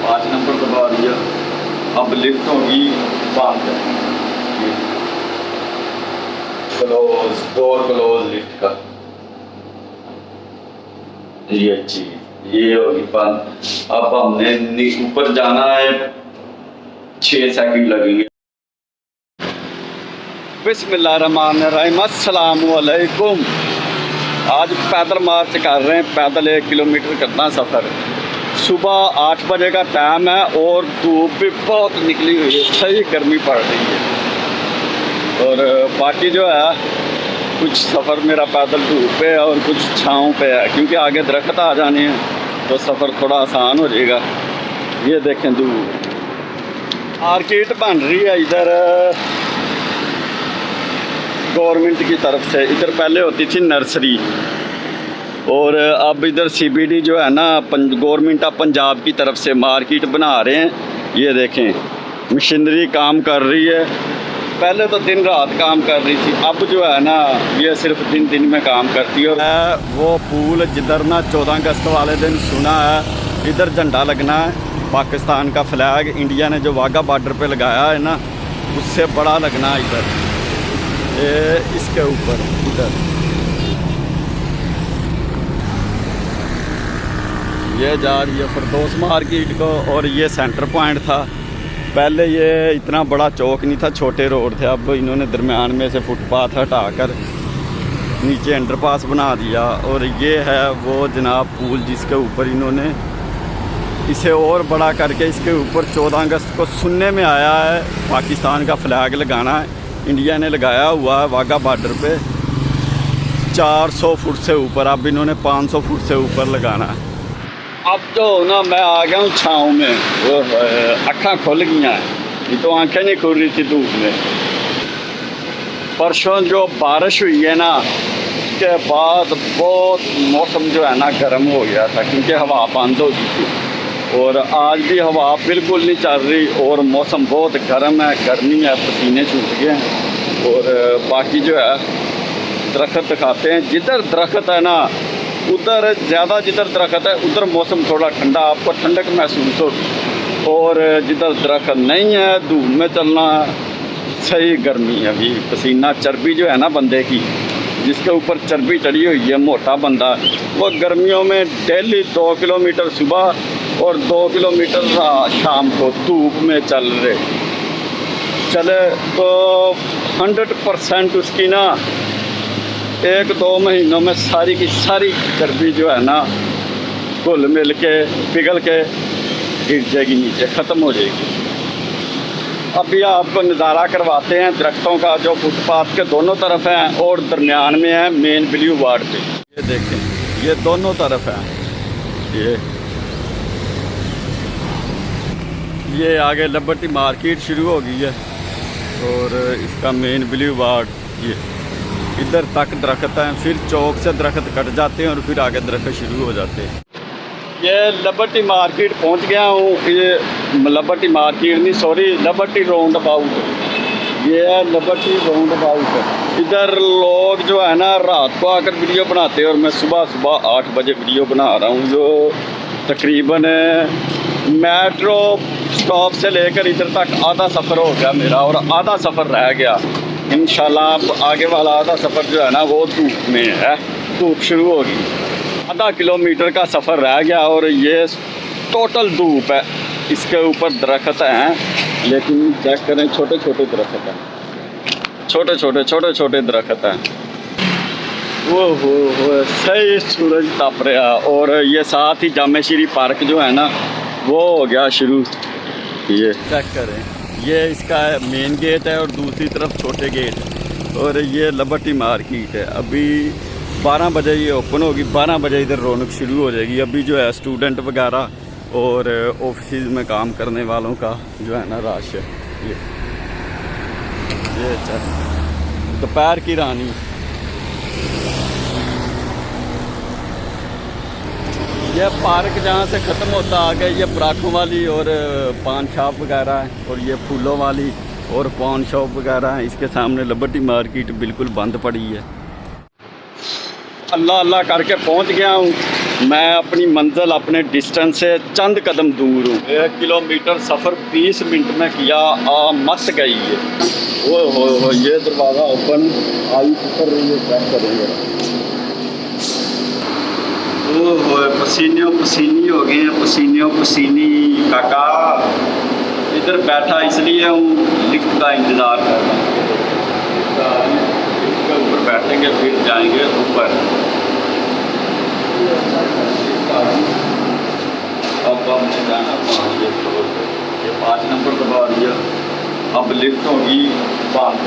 5 number दबा दिया। अब लिफ्ट होगी बंद, क्लोज, डोर क्लोज लिफ्ट का। ये चीज ये होगी बंद। अब हमने ऊपर जाना है, 6 सेकंड लगेंगे। बिस्मिल्लाहिर्रहमानिर्रहीम, अस्सलाम वालेकुम। आज पैदल मार्च कर रहे हैं, पैदल 1 किलोमीटर करना सफ़र। सुबह 8 बजे का टाइम है और धूप भी बहुत निकली हुई है, सही गर्मी पड़ रही है। और बाकी जो है कुछ सफ़र मेरा पैदल धूप पे है और कुछ छाँव पे है, क्योंकि आगे दरख्त आ जाने हैं तो सफ़र थोड़ा आसान हो जाएगा। ये देखें दूर मार्केट बन रही है इधर गवर्नमेंट की तरफ से। इधर पहले होती थी नर्सरी और अब इधर CBD जो है ना गवर्नमेंट ऑफ पंजाब की तरफ से मार्केट बना रहे हैं। ये देखें मशीनरी काम कर रही है, पहले तो दिन रात काम कर रही थी, अब जो है ना ये सिर्फ दिन में काम करती है। वो पुल जिधर ना 14 अगस्त वाले दिन सुना है इधर झंडा लगना है, पाकिस्तान का फ्लैग इंडिया ने जो वाघा बॉर्डर पे लगाया है ना उससे बड़ा लगना है इधर, इसके ऊपर इधर। ये जा रही है फिरदौस मार्केट को और ये सेंटर पॉइंट था। पहले ये इतना बड़ा चौक नहीं था, छोटे रोड थे, अब इन्होंने दरमियान में से फुटपाथ हटाकर नीचे अंडरपास बना दिया। और ये है वो जनाब पुल जिसके ऊपर इन्होंने इसे और बड़ा करके इसके ऊपर 14 अगस्त को सुनने में आया है पाकिस्तान का फ्लैग लगाना है, इंडिया ने लगाया हुआ है वाघा बॉर्डर पे 400 फुट से ऊपर। अब इन्होंने 500 फुट से ऊपर लगाना है। अब तो ना मैं आ गया हूँ छाँव में, वो अक्खां खुल गई हैं, ये तो आंखें नहीं खुल रही थी धूप में। परसों जो बारिश हुई है ना उसके बाद बहुत मौसम जो है ना गर्म हो गया था, क्योंकि हवा बंद हो गई थी। और आज भी हवा बिल्कुल नहीं चल रही और मौसम बहुत गर्म है, गर्मी है, पसीने छूट गए हैं। और बाकी जो है दरख्त दिखाते हैं, जिधर दरख्त है ना उधर ज़्यादा, जिधर दरख्त है उधर मौसम थोड़ा ठंडा, आपको ठंडक महसूस होगी। और जिधर दरख्त नहीं है धूप में चलना सही गर्मी है। अभी पसीना, चर्बी जो है ना बंदे की, जिसके ऊपर चर्बी चढ़ी हुई है, मोटा बंदा, वो गर्मियों में डेली 2 किलोमीटर सुबह और 2 किलोमीटर शाम को धूप में चले तो 100% उसकी ना 1-2 महीनों में सारी की सारी चर्बी जो है ना घुल मिल के पिघल के गिर जाएगी नीचे, ख़त्म हो जाएगी। अभी आपको नज़ारा करवाते हैं दरख्तों का जो फुटपाथ के दोनों तरफ हैं और दरमियान में है मेन ब्लू वार्ड पे। ये देखें ये दोनों तरफ हैं। ये आगे लिबर्टी मार्केट शुरू हो गई है और इसका मेन ब्लू वार्ड ये इधर तक दरख्त हैं, फिर चौक से दरख्त कट जाते हैं और फिर आगे दरख्त शुरू हो जाते हैं। ये लिबर्टी मार्केट पहुंच गया हूँ। ये लिबर्टी मार्केट नहीं, सॉरी, लिबर्टी राउंड अबाउट। ये है लिबर्टी राउंड अबाउट। इधर लोग जो है ना रात को आकर वीडियो बनाते हैं और मैं सुबह 8 बजे वीडियो बना रहा हूँ। जो तकरीबन मेट्रो स्टॉप से लेकर इधर तक आधा सफ़र हो गया मेरा और आधा सफ़र रह गया। इंशाल्लाह अब आगे वाला आधा सफ़र जो है ना वो धूप में है, धूप शुरू होगी। आधा किलोमीटर का सफ़र रह गया और ये टोटल धूप है। इसके ऊपर दरख्त हैं लेकिन चेक करें छोटे छोटे दरख्त हैं, छोटे दरख्त हैं। वो सही सूरज तप रहा। और ये साथ ही जामे श्री पार्क जो है ना वो हो गया शुरू। ये चेक करें, ये इसका मेन गेट है और दूसरी तरफ छोटे गेट। और ये लिबर्टी मार्केट है। अभी 12 बजे ये ओपन होगी, 12 बजे इधर रौनक शुरू हो जाएगी। अभी जो है स्टूडेंट वगैरह और ऑफिस में काम करने वालों का जो है ना रश है। ये दोपहर की रानी। ये पार्क जहाँ से ख़त्म होता आगे ये पराठों वाली और पान शॉप वगैरह है और ये फूलों वाली और पान शॉप वगैरह है। इसके सामने लिबर्टी मार्केट बिल्कुल बंद पड़ी है। अल्लाह अल्लाह करके पहुंच गया हूँ। मैं अपनी मंजिल अपने डिस्टेंस से चंद कदम दूर हूँ। 1 किलोमीटर सफ़र 20 मिनट में किया, मत गई है। हो ये दरवाज़ा ओपन, आई उतर रही है, चेक करेंगे। ओहो पसीने पसीनी हो गए हैं, पसीने पसीनी। काका इधर बैठा इसलिए हूँ लिफ्ट का इंतज़ार कर रहा हूँ। लिफ्ट के ऊपर बैठेंगे फिर जाएंगे ऊपर। अब हमने जाना 5 फ्लोर पे, ये 5 नंबर दबा दिया। अब लिफ्ट होगी बंद,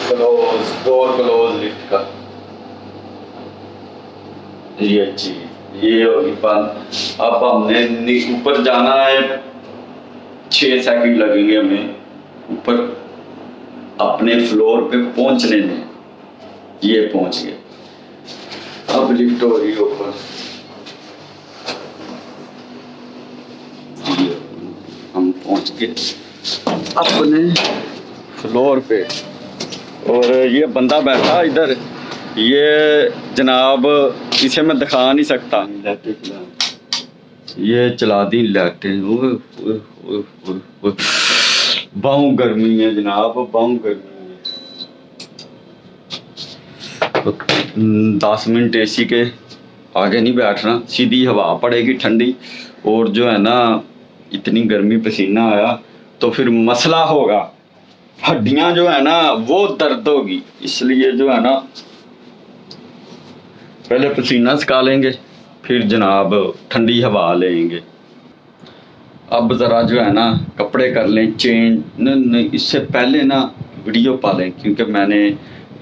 क्लोज, डोर क्लोज लिफ्ट का। ये चीज ये होगी बंद। अब हमने ऊपर जाना है, 6 सेकंड लगेंगे हमें ऊपर अपने फ्लोर पे पहुंचने में। ये पहुंच गए, अब लिफ्ट हो रही है ऊपर। हम पहुंच गए अपने फ्लोर पे और ये बंदा बैठा इधर। ये जनाब इसे मैं दिखा नहीं सकता। ये चला दी लाइटें। बहुत गर्मी है जनाब, बहुत गर्मी है। 10 मिनट एसी के आगे नहीं बैठना, सीधी हवा पड़ेगी ठंडी। और जो है ना इतनी गर्मी, पसीना आया तो फिर मसला होगा, हड्डियां जो है ना वो दर्द होगी। इसलिए जो है ना पहले पसीना सुखा लेंगे, फिर जनाब ठंडी हवा लेंगे। अब ज़रा जो है ना कपड़े कर लें चेंज। इससे पहले ना वीडियो पा लें, क्योंकि मैंने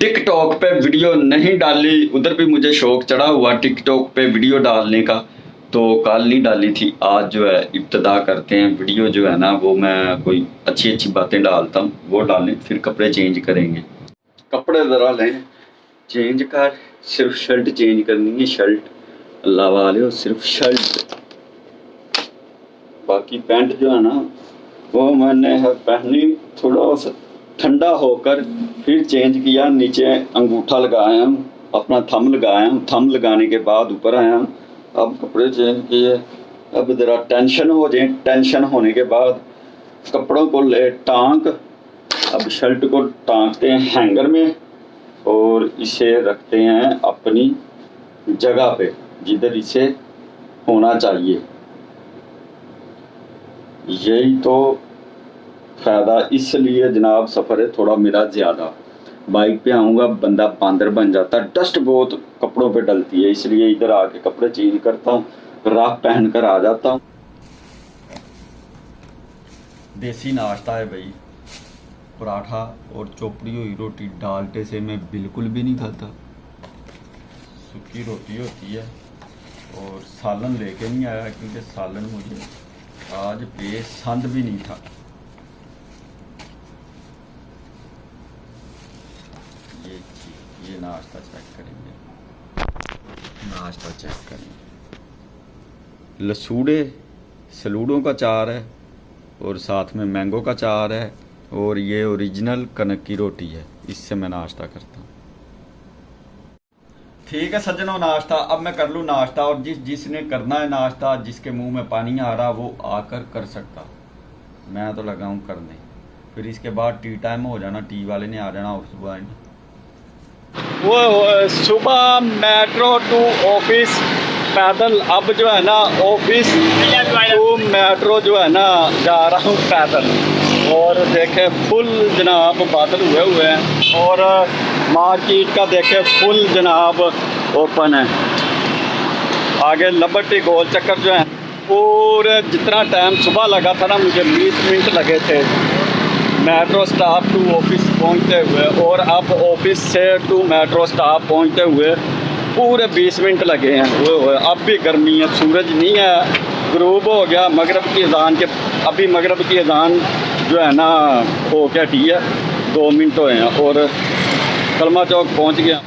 टिकटॉक पे वीडियो नहीं डाली। उधर भी मुझे शौक चढ़ा हुआ टिकटॉक पे वीडियो डालने का, तो कल नहीं डाली थी। आज जो है इब्तिदा करते हैं वीडियो जो है ना, वो मैं कोई अच्छी अच्छी बातें डालता हूँ, वो डालें, फिर कपड़े चेंज करेंगे। कपड़े ज़रा लें चेंज कर, सिर्फ शर्ट चेंज करनी है, शर्ट अल्लाह वाले हो, सिर्फ शर्ट। बाकी पैंट जो है ना वो मैंने पहनी, थोड़ा सा ठंडा होकर फिर चेंज किया। नीचे अंगूठा लगाया हूँ, अपना थंब लगाया हूँ, थंब लगाने के बाद ऊपर आया हूँ। अब कपड़े चेंज किए। अब ज़रा टेंशन हो जाए, टेंशन होने के बाद कपड़ों को ले टांग, अब शर्ट को टांगते हैं हैंगर में और इसे रखते हैं अपनी जगह पे जिधर इसे होना चाहिए। यही तो फ़ायदा, इसलिए जनाब सफ़र है थोड़ा मेरा ज़्यादा। बाइक पे आऊँगा बंदा बांदर बन जाता, डस्ट बहुत कपड़ों पे डलती है, इसलिए इधर आके कपड़े चेंज करता हूँ, राख पहन कर आ जाता हूँ। देसी नाश्ता है भाई, पराठा और चोपड़ी हुई रोटी। डालटे से मैं बिल्कुल भी नहीं खाता, सूखी रोटी होती है। और सालन लेके नहीं आया क्योंकि सालन मुझे आज पसंद भी नहीं था। ये नाश्ता चेक करेंगे, नाश्ता चेक करेंगे। लसूड़े सलूड़ों का चार है और साथ में मैंगो का चार है और ये ओरिजिनल कनक की रोटी है। इससे मैं नाश्ता करता हूँ। ठीक है सज्जनों, नाश्ता अब मैं कर लूँ नाश्ता। और जिसने करना है नाश्ता, जिसके मुंह में पानी आ रहा, वो आकर कर सकता। मैं तो लगा हूँ करने। फिर इसके बाद टी टाइम हो जाना, टी वाले ने आ जाना और सुबह आना। वो सुबह मेट्रो टू ऑफिस पैदल। अब जो है ना ऑफिस टू मेट्रो जो है ना जा रहा हूँ पैदल। और देखे फुल जनाब बादल हुए हैं और मार्केट का देखे फुल जनाब ओपन है। आगे लिबर्टी गोल चक्कर जो है पूरे जितना टाइम सुबह लगा था ना, मुझे 20 मिनट लगे थे मेट्रो स्टॉप टू ऑफिस पहुंचते हुए, और अब ऑफिस से टू मेट्रो स्टॉप पहुंचते हुए पूरे 20 मिनट लगे हैं। वो अब भी गर्मी है, सूरज नहीं है, गुरूब हो गया मगरब की अजान के। अभी मगरब की अजान जो है ना हो क्या ठीक है, 2 मिनट हुए हैं और कलमा चौक पहुंच गया।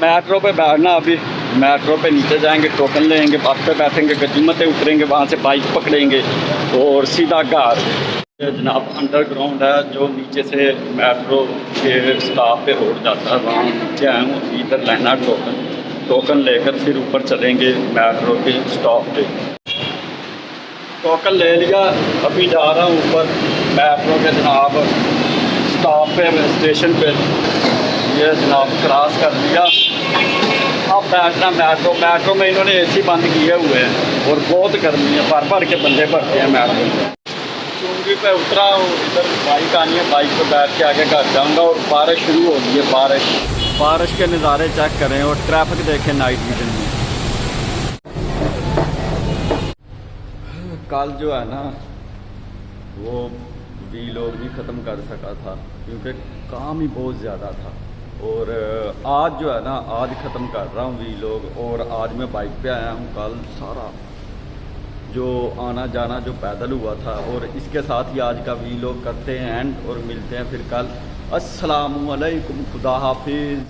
मेट्रो पे बैठना, अभी मेट्रो पे नीचे जाएंगे, टोकन लेंगे, बस पे बैठेंगे, गजीमत उतरेंगे, वहाँ से बाइक पकड़ेंगे और सीधा घर। ये जनाब अंडरग्राउंड है, जो नीचे से मेट्रो के स्टॉप पे रोड जाता है, वहाँ नीचे आए हूँ। इधर लेना टोकन लेकर फिर ऊपर चलेंगे मेट्रो के स्टॉप पे। टोकन ले लिया, अभी जा रहा हूँ ऊपर मेट्रो के जनाब स्टॉप पे, स्टेशन पे। ये जनाब क्रॉस कर लिया, अब बैठना मेट्रो में इन्होंने एसी बंद किए हुए हैं और बहुत गर्मी है, भर के बंदे भरते हैं मेट्रो में। चुंगी पे उतरा हूँ, इधर बाइक आनी है, बाइक पे बैठ के आगे घर जाऊँगा। और बारिश शुरू हो गई है, बारिश के नज़ारे चेक करें और ट्रैफिक देखें नाइट विजन में। कल जो है ना वो वीलॉग नहीं ख़त्म कर सका था क्योंकि काम ही बहुत ज़्यादा था। और आज जो है ना, आज ख़त्म कर रहा हूँ वीलॉग। और आज मैं बाइक पे आया हूँ, कल सारा जो आना जाना जो पैदल हुआ था। और इसके साथ ही आज का वीलॉग करते हैं एंड, और मिलते हैं फिर कल। अस्सलामु अलैकुम, खुदा हाफिज़।